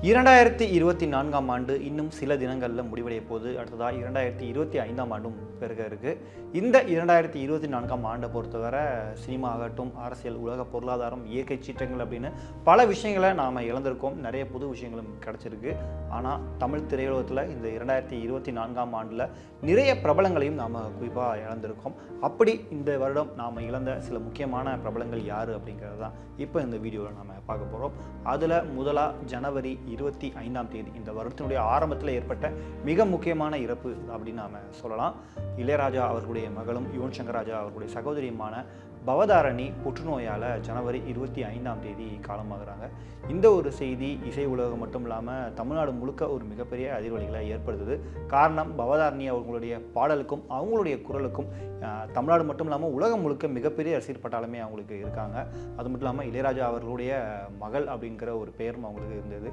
2024ஆம் ஆண்டு இன்னும் சில தினங்களில் முடிவடைய போது அடுத்ததாக 2025ஆம் ஆண்டும் பெருக இருக்கு. இந்த 2024ஆம் ஆண்டை பொறுத்தவரை சினிமா ஆகட்டும், அரசியல், உலக பொருளாதாரம், இயற்கை சீற்றங்கள் அப்படின்னு பல விஷயங்களை நாம் இழந்திருக்கோம். நிறைய புது விஷயங்களும் கிடச்சிருக்கு. ஆனால் தமிழ் திரையுலகத்தில் இந்த 2024ஆம் ஆண்டில் நிறைய பிரபலங்களையும் நாம் குறிப்பாக இழந்திருக்கோம். அப்படி இந்த வருடம் நாம் இழந்த சில முக்கியமான பிரபலங்கள் யார் அப்படிங்கிறது தான் இப்போ இந்த வீடியோவில் நாம் பார்க்க போகிறோம். அதில் முதலாக ஜனவரி 25ஆம் தேதி இந்த வருடத்தினுடைய ஆரம்பத்தில் ஏற்பட்ட மிக முக்கியமான இறப்பு அப்படின்னு நாம் சொல்லலாம். இளையராஜா அவர்களுடைய மகளும் யுவன் சங்கர் ராஜா அவர்களுடைய சகோதரியுமான பவதாரணி புற்றுநோயால் ஜனவரி 25ஆம் தேதி காலமாகிறாங்க. இந்த ஒரு செய்தி இசை உலகம் மட்டும் இல்லாமல் தமிழ்நாடு முழுக்க ஒரு மிகப்பெரிய அதிர்வலிகளை ஏற்படுத்துது. காரணம், பவதாரணி அவர்களுடைய பாடலுக்கும் அவங்களுடைய குரலுக்கும் தமிழ்நாடு மட்டும் இல்லாமல் உலகம் முழுக்க மிகப்பெரிய ரசிகர் பட்டாளமே அவங்களுக்கு இருக்காங்க. அது மட்டும் இல்லாமல் இளையராஜா அவர்களுடைய மகள் அப்படிங்கிற ஒரு பெயரும் அவங்களுக்கு இருந்தது.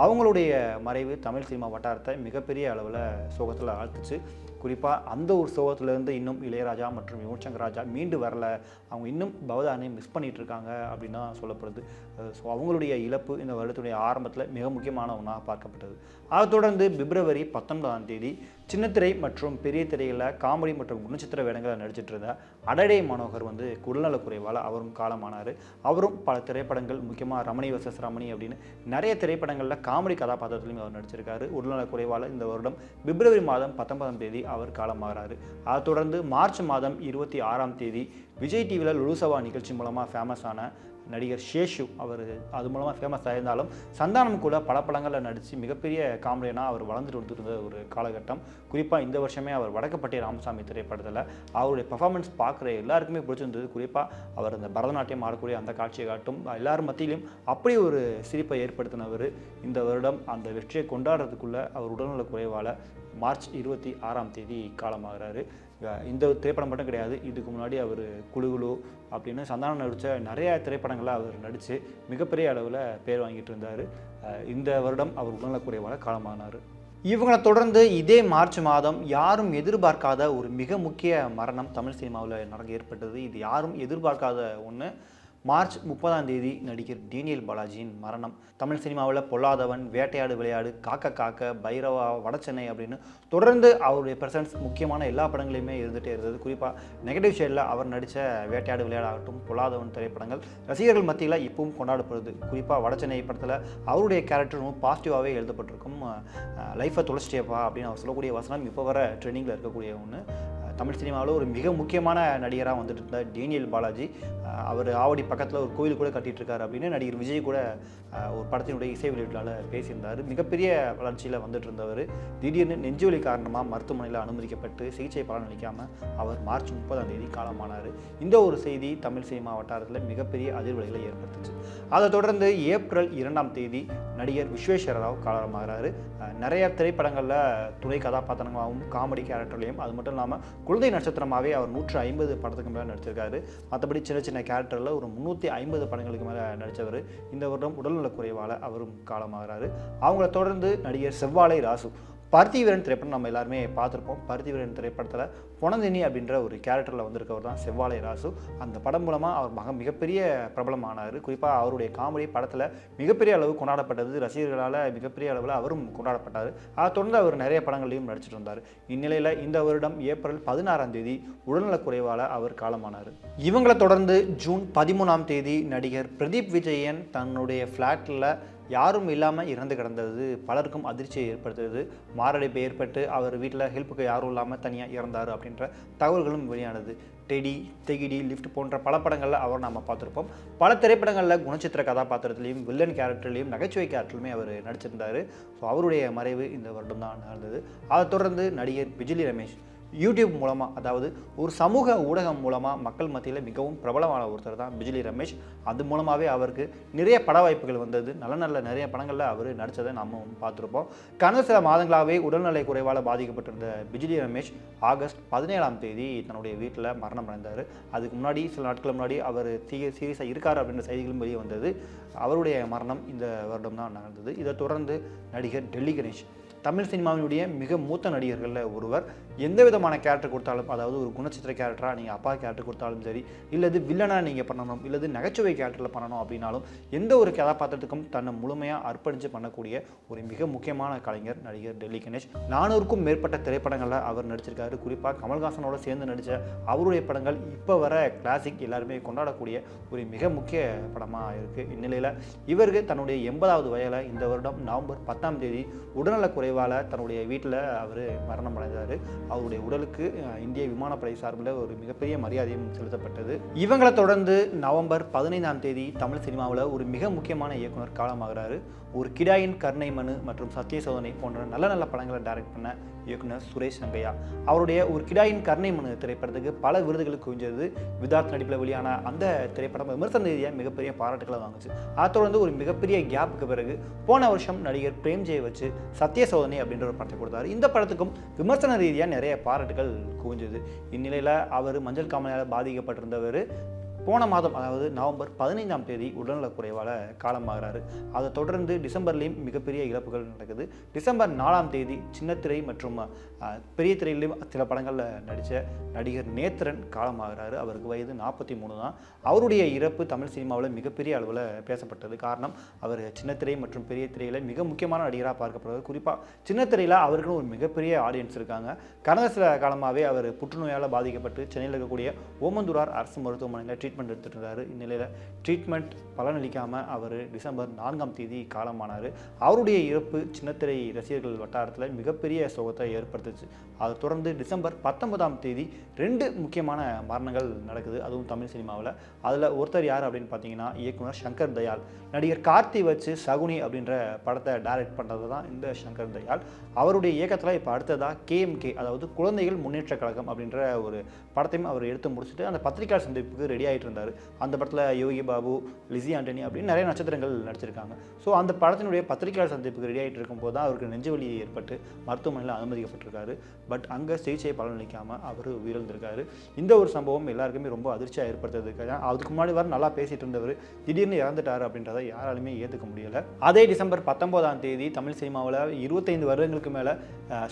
அவங்களுடைய மறைவு தமிழ் சினிமா வட்டாரத்தை மிகப்பெரிய அளவில் சோகத்தில் ஆழ்த்துச்சு. குறிப்பாக அந்த ஒரு சோகத்திலேருந்து இன்னும் இளையராஜா மற்றும் யுவன் சங்கர் ராஜா மீண்டு வரல, அவங்க இன்னும் பவதாரணியை மிஸ் பண்ணிகிட்டு இருக்காங்க அப்படின்னு தான் சொல்லப்படுது. ஸோ அவங்களுடைய இழப்பு இந்த வருடத்துடைய ஆரம்பத்தில் மிக முக்கியமான ஒன்றாக பார்க்கப்பட்டது. அதை தொடர்ந்து பிப்ரவரி 19ஆம் தேதி சின்னத்திரை மற்றும் பெரிய திரையில் காமெடி மற்றும் குணச்சித்திர வேடங்களை நடிச்சிட்டு இருந்த அடடே மனோகர் உடல்நலக் குறைவால் அவரும் காலமானார். அவரும் பல திரைப்படங்கள், முக்கியமாக ரமணி வர்சஸ் ரமணி அப்படின்னு நிறைய திரைப்படங்களில் காமெடி கதாபாத்திரத்திலையும் அவர் நடிச்சிருக்காரு. உடல்நலக் குறைவால் இந்த வருடம் பிப்ரவரி மாதம் 19ஆம் தேதி அவர் காலமாகிறாரு. அதை தொடர்ந்து மார்ச் மாதம் 26ஆம் தேதி விஜய் டிவியில் லுலுசவா நிகழ்ச்சி மூலமாக ஃபேமஸான நடிகர் சேஷு அவர் அது மூலமாக ஃபேமஸ் ஆயிருந்தாலும் சந்தானம் கூட பல படங்களில் நடித்து மிகப்பெரிய காமெடியனாக அவர் வளர்ந்துட்டு வந்துருந்த ஒரு காலகட்டம். குறிப்பாக இந்த வருஷமே அவர் வடக்கப்பட்டி ராமசாமி திரைப்படத்தில் அவருடைய பர்ஃபார்மன்ஸ் பார்க்குற எல்லாருக்குமே பிடிச்சிருந்தது. குறிப்பாக அவர் அந்த பரதநாட்டியம் ஆடக்கூடிய அந்த காட்சியை காட்டும் எல்லாரும் மத்தியிலும் அப்படி ஒரு சிரிப்பை ஏற்படுத்தினவர். இந்த வருடம் அந்த வெற்றியை கொண்டாடுறதுக்குள்ளே அவர் உடல்நலக் குறைவால் மார்ச் 26ஆம் தேதி காலமாகிறாரு. இந்த திரைப்படம் மட்டும் கிடையாது, இதுக்கு முன்னாடி அவர் குழுகுழு அப்படின்னு சந்தானம் நடித்த நிறைய திரைப்படங்களில் அவர் நடித்து மிகப்பெரிய அளவில் பேர் வாங்கிட்டு இருந்தார். இந்த வருடம் அவர் உடல்நலக்குறைவால் காலமானார். இவங்களை தொடர்ந்து இதே மார்ச் மாதம் யாரும் எதிர்பார்க்காத ஒரு மிக முக்கிய மரணம் தமிழ் சினிமாவில் ஏற்பட்டது. இது யாரும் எதிர்பார்க்காத ஒன்று. மார்ச் 30ஆம் தேதி நடிகர் டேனியல் பாலாஜியின் மரணம். தமிழ் சினிமாவில் பொல்லாதவன், வேட்டையாடு விளையாடு, காக்க காக்க, பைரவா, வடச்சென்னை அப்படின்னு தொடர்ந்து அவருடைய பிரசன்ஸ் முக்கியமான எல்லா படங்களையுமே இருந்துகிட்டே இருந்தது. குறிப்பாக நெகட்டிவ் ஷேடில் அவர் நடித்த வேட்டையாடு விளையாடாகட்டும், பொல்லாதவன் திரைப்படங்கள் ரசிகர்கள் மத்தியில் இப்பவும் கொண்டாடப்படுது. குறிப்பாக வடச்சென்னை படத்தில் அவருடைய கேரக்டர் ரொம்ப பாசிட்டிவாகவே எழுதப்பட்டிருக்கும். லைஃப்பை தொலைச்சிட்டேப்பா அப்படின்னு அவர் சொல்லக்கூடிய வசனம் இப்போ வர ட்ரெண்டிங்கில் இருக்கக்கூடிய ஒன்று. தமிழ் சினிமாவில் ஒரு மிக முக்கியமான நடிகராக வந்துட்டு இருந்த டேனியல் பாலாஜி அவர் ஆவடி பக்கத்தில் ஒரு கோயில் கூட கட்டிகிட்டு இருக்காரு அப்படின்னு நடிகர் விஜய் கூட ஒரு படத்தினுடைய இசை வெளியீட்டில் பேசியிருந்தார். மிகப்பெரிய வளர்ச்சியில் வந்துட்டு இருந்தவர் திடீர்னு நெஞ்சுவலி காரணமாக மருத்துவமனையில் அனுமதிக்கப்பட்டு சிகிச்சை பலனளிக்காமல் அவர் மார்ச் 30ஆம் தேதி காலமானார். இந்த ஒரு செய்தி தமிழ் சினிமா வட்டாரத்தில் மிகப்பெரிய அதிர்வலைகளை ஏற்படுத்துச்சு. அதை தொடர்ந்து ஏப்ரல் 2ஆம் தேதி நடிகர் விஸ்வேஸ்வர ராவ் காலமாகிறாரு. நிறைய திரைப்படங்களில் துணை கதாபாத்திரங்களாகவும் காமெடி கேரக்டர்லையும், அது மட்டும் இல்லாமல் குழந்தை நட்சத்திரமாகவே அவர் 150 படத்துக்கு மேலே நடிச்சிருக்காரு. மற்றபடி சின்ன சின்ன கேரக்டரில் ஒரு 350 படங்களுக்கு மேலே நடித்தவர் இந்த வருடம் உடல்நலக் குறைவால் அவரும் காலமாகிறாரு. அவங்கள தொடர்ந்து நடிகர் செவ்வாழை ராசு பருத்தி வீரன் திரைப்படம் நம்ம எல்லாருமே பார்த்துருப்போம். பருத்தி வீரன் திரைப்படத்தில் பொனந்தினி அப்படின்ற ஒரு கேரக்டரில் வந்திருக்கவர் தான் செவ்வாழை ராசு. அந்த படம் மூலமாக அவர் மிகப்பெரிய பிரபலமானார். குறிப்பாக அவருடைய காமெடி படத்தில் மிகப்பெரிய அளவு கொண்டாடப்பட்டது. ரசிகர்களால் மிகப்பெரிய அளவில் அவரும் கொண்டாடப்பட்டார். அதை தொடர்ந்து அவர் நிறைய படங்களையும் நடிச்சிட்டு வந்தார். இந்நிலையில் இந்த வருடம் ஏப்ரல் 16ஆம் தேதி உடல்நலக் குறைவால் அவர் காலமானார். இவங்களை தொடர்ந்து ஜூன் 13ஆம் தேதி நடிகர் பிரதீப் விஜயன் தன்னுடைய ஃப்ளாட்டில் யாரும் இல்லாமல் இறந்து கிடந்தது பலருக்கும் அதிர்ச்சியை ஏற்படுத்துறது. மாரடைப்பு ஏற்பட்டு அவர் வீட்டில் ஹெல்ப்புக்கு யாரும் இல்லாமல் தனியாக இறந்தார் அப்படின்ற தகவல்களும் வெளியானது. டெடி, தெகிடி, லிஃப்ட் போன்ற பல படங்களில் அவர் நம்ம பார்த்துருப்போம். பல திரைப்படங்களில் குணச்சித்திர கதாபாத்திரத்திலையும், வில்லன் கேரக்டர்லையும், நகைச்சுவை கேரக்டர்லையுமே அவர் நடிச்சிருந்தார். ஸோ அவருடைய மறைவு இந்த வருடம் தான் நடந்தது. அதை தொடர்ந்து நடிகர் பிஜிலி ரமேஷ் யூடியூப் மூலமாக, அதாவது ஒரு சமூக ஊடகம் மூலமாக மக்கள் மத்தியில் மிகவும் பிரபலமான ஒருத்தர் தான் பிஜிலி ரமேஷ். அது மூலமாகவே அவருக்கு நிறைய பட வாய்ப்புகள் வந்தது. நல்ல நிறைய படங்களில் அவர் நடித்ததை நம்ம பார்த்துருப்போம். கடந்த சில மாதங்களாகவே உடல்நலை குறைவால் பாதிக்கப்பட்டிருந்த பிஜிலி ரமேஷ் ஆகஸ்ட் 17ஆம் தேதி தன்னுடைய வீட்டில் மரணம் அடைந்தார். அதுக்கு முன்னாடி சில நாட்கள் முன்னாடி அவர் சீரியஸாக இருக்கார் அப்படின்ற செய்திகளும் வெளியே வந்தது. அவருடைய மரணம் இந்த வருடம் தான் நடந்தது. இதை தொடர்ந்து நடிகர் டெல்லி கணேஷ் தமிழ் சினிமாவினுடைய மிக மூத்த நடிகர்களில் ஒருவர். எந்தவிதமான விதமான கேரக்டர் கொடுத்தாலும், அதாவது ஒரு குணச்சித்திர கேரக்டராக நீங்கள் அப்பா கேரக்டர் கொடுத்தாலும் சரி, இல்லது வில்லனாக நீங்கள் பண்ணணும், இல்லது நகைச்சுவை கேரக்டரில் பண்ணணும் அப்படின்னாலும் எந்த ஒரு கதாபாத்திரத்துக்கும் தன்னை முழுமையாக அர்ப்பணித்து பண்ணக்கூடிய ஒரு மிக முக்கியமான கலைஞர் நடிகர் டெல்லி கணேஷ். 400க்கும் மேற்பட்ட திரைப்படங்களில் அவர் நடிச்சிருக்காரு. குறிப்பாக கமல்ஹாசனோட சேர்ந்து நடித்த அவருடைய படங்கள் இப்போ வர கிளாசிக், எல்லாருமே கொண்டாடக்கூடிய ஒரு மிக முக்கிய படமாக இருக்குது. இந்நிலையில் இவருக்கு தன்னுடைய 80வது வயதில் இந்த வருடம் நவம்பர் 10ஆம் தேதி உடல்நலக் குறைவால் தன்னுடைய வீட்டில் அவர் மரணம் அடைந்தார். அவருடைய உடலுக்கு இந்திய விமானப்படை சார்பில் ஒரு மிகப்பெரிய மரியாதையும் செலுத்தப்பட்டது. இவங்களை தொடர்ந்து நவம்பர் 15ஆம் தேதி தமிழ் சினிமாவில் ஒரு மிக முக்கியமான இயக்குனர் காலமாகிறாரு. ஒரு கிடாயின் கருணை மனு மற்றும் சத்திய சோதனை போன்ற நல்ல நல்ல படங்களை டைரக்ட் பண்ண இயக்குனர் சுரேஷ் ரங்கையா. அவருடைய ஒரு கிடாயின் கருணை மனு திரைப்படத்துக்கு பல விருதுகளுக்கு குவிஞ்சது. விதார்த் நடிப்பில் வெளியான அந்த திரைப்படம் விமர்சன ரீதியாக மிகப்பெரிய பாராட்டுகளை வாங்குச்சு. அதை தொடர்ந்து ஒரு மிகப்பெரிய கேப்புக்கு பிறகு போன வருஷம் நடிகர் பிரேம்ஜெயை வச்சு சத்திய சோதனை அப்படின்ற ஒரு படத்தை கொடுத்தாரு. இந்த படத்துக்கும் விமர்சன ரீதியாக நிறைய பாராட்டுகள் குவிஞ்சது. இந்நிலையில் அவர் மஞ்சள் காமாலையால் பாதிக்கப்பட்டிருந்தவர் போன மாதம், அதாவது நவம்பர் 15ஆம் தேதி உடல்நலக் குறைவால் காலமாகிறாரு. அதை தொடர்ந்து டிசம்பர்லேயும் மிகப்பெரிய இழப்புகள் நடக்குது. டிசம்பர் 4ஆம் தேதி சின்னத்திரை மற்றும் பெரிய திரையிலையும் சில படங்களில் நடித்த நடிகர் நேத்ரன் காலமாகிறாரு. அவருக்கு வயது 43 தான். அவருடைய இறப்பு தமிழ் சினிமாவில் மிகப்பெரிய அளவில் பேசப்பட்டது. காரணம், அவர் சின்னத்திரை மற்றும் பெரிய திரையில் மிக முக்கியமான நடிகராக பார்க்கப்படுவார். குறிப்பாக சின்னத்திரையில் அவருக்குன்னு ஒரு மிகப்பெரிய ஆடியன்ஸ் இருக்காங்க. கடந்த சில காலமாகவே அவர் புற்றுநோயால் பாதிக்கப்பட்டு சென்னையில் இருக்கக்கூடிய ஓமந்தூரார் அரசு மருத்துவமனையில் ட்ரீட்மெண்ட் எடுத்துட்டு இருந்தாரு. இந்நிலையில் ட்ரீட்மெண்ட் பலனளிக்காமல் அவர் டிசம்பர் 4ஆம் தேதி காலமானார். அவருடைய இறப்பு சின்னத்திரை ரசிகர்கள் வட்டாரத்தில் மிகப்பெரிய சோகத்தை ஏற்படுத்துச்சு. அதை தொடர்ந்து டிசம்பர் 19ஆம் தேதி 2 முக்கியமான மரணங்கள் நடக்குது, அதுவும் தமிழ் சினிமாவில். அதில் ஒருத்தர் யார் அப்படின்னு பார்த்தீங்கன்னா இயக்குனர் சங்கர் தயாள். நடிகர் கார்த்தி வச்சு சகுனி அப்படின்ற படத்தை டைரக்ட் பண்ணுறது தான் இந்த சங்கர் தயாள். அவருடைய இயக்கத்தில் இப்போ அடுத்ததாக KMK, அதாவது குழந்தைகள் முன்னேற்ற கழகம் அப்படின்ற ஒரு படத்தையும் அவர் எடுத்து முடிச்சுட்டு அந்த பத்திரிகையாளர் சந்திப்புக்கு ரெடி ஆகிட்டு இருந்தார். அந்த படத்தில் யோகி பாபு, லிசி ஆண்டனி அப்படின்னு நிறைய நட்சத்திரங்கள் நடிச்சிருக்காங்க. ஸோ அந்த படத்தினுடைய பத்திரிகையாளர் சந்திப்புக்கு ரெடி ஆகிட்டு இருக்கும்போது தான் அவருக்கு நெஞ்சுவலி ஏற்பட்டு மருத்துவமனையில் அனுமதிக்கப்பட்டிருக்காரு. பட் அங்கே சிகிச்சை பலனளிக்காமல் அவர் உயிரிழந்திருக்காரு. இந்த ஒரு சம்பவம் எல்லாருக்குமே ரொம்ப அதிர்ச்சியாக ஏற்படுத்துறதுக்கு, அதுக்கு முன்னாடி வர நல்லா பேசிட்டு இருந்தவர் திடீர்னு இறந்துட்டார் அப்படின்றத யாராலுமே ஏற்றுக்க முடியலை. அதே டிசம்பர் 19ஆம் தேதி தமிழ் சினிமாவில் 25 வருடங்களுக்கு மேலே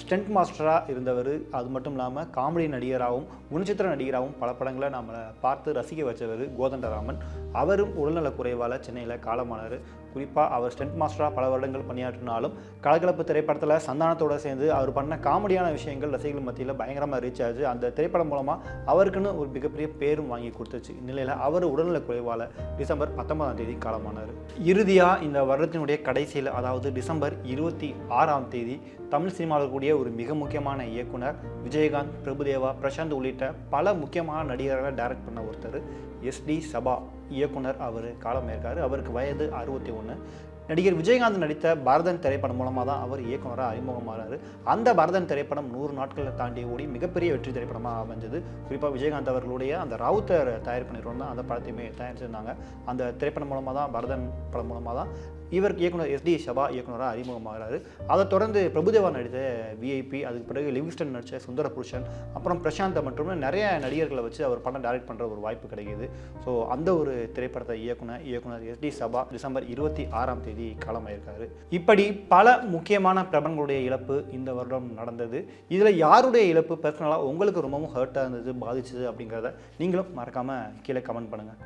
ஸ்டண்ட் மாஸ்டராக இருந்தவர். அது மட்டும் இல்லாமல் காமெடி நடிகராகவும் குணச்சித்திர நடிகராகவும் பல படங்களை நம்மளை பார்த்து ரசிக்க வச்சவர் கோதண்டராமன். அவரும் உடல்நலக் குறைவால் சென்னையில் காலமானார். குறிப்பாக அவர் ஸ்டண்ட் மாஸ்டராக பல வருடங்கள் பணியாற்றினாலும் கலகலப்பு திரைப்படத்தில் சந்தானத்தோடு சேர்ந்து அவர் பண்ண காமெடியான விஷயங்கள் ரசிகர்கள் மத்தியில் பயங்கரமாக ரீச் ஆச்சு. அந்த திரைப்படம் மூலமாக அவருக்குன்னு ஒரு மிகப்பெரிய பேரும் வாங்கி கொடுத்துச்சு. இந்நிலையில் அவர் உடல்நலக் குறைவால் டிசம்பர் 19ஆம் தேதி காலமானார். இறுதியாக இந்த வருடத்தினுடைய கடைசியில், அதாவது டிசம்பர் 26ஆம் தேதி தமிழ் சினிமாவில் கூடிய ஒரு மிக முக்கியமான இயக்குனர் விஜயகாந்த், பிரபுதேவா, பிரசாந்த் உள்ளிட்ட பல முக்கியமான நடிகர்களை டைரக்ட் பண்ண ஒருத்தர் SD சபா இயக்குனர். அவர் காலமேற்காரு. அவருக்கு வயது 61. நடிகர் விஜயகாந்த் நடித்த பரதன் திரைப்படம் மூலமாக தான் அவர் இயக்குனராக அறிமுகமாகிறார். அந்த பரதன் திரைப்படம் 100 நாட்களை தாண்டி ஓடி மிகப்பெரிய வெற்றி திரைப்படமாக அமைஞ்சது. குறிப்பாக விஜயகாந்த் அவர்களுடைய அந்த ராவுத்தர் தயாரிப்பு நிறுவனம் தான் அந்த படத்தையுமே தயாரிச்சிருந்தாங்க. அந்த திரைப்படம் மூலமாக தான், பரதன் படம் மூலமாக தான் இவர் இயக்குனர் SD சபா இயக்குனராக அறிமுகமாகிறாரு. அதை தொடர்ந்து பிரபுதேவா நடித்த VIP, அதுக்கு பிறகு லிவிங்ஸ்டன் நடித்த சுந்தர புருஷன், அப்புறம் பிரசாந்த் மற்றும் நிறைய நடிகர்களை வச்சு அவர் படம் டைரக்ட் பண்ணுற ஒரு வாய்ப்பு கிடைக்கிது. ஸோ அந்த ஒரு திரைப்படத்தை இயக்குனர் SD சபா டிசம்பர் 26ஆம் தேதி காலமாயிருக்காரு. இப்படி பல முக்கியமான பிரபலங்களுடைய இழப்பு இந்த வருடம் நடந்தது. இதில் யாருடைய இழப்பு பர்சனலாக உங்களுக்கு ரொம்பவும் ஹர்ட்டாக இருந்தது, பாதிச்சது அப்படிங்கிறத நீங்களும் மறக்காமல் கீழே கமெண்ட் பண்ணுங்கள்.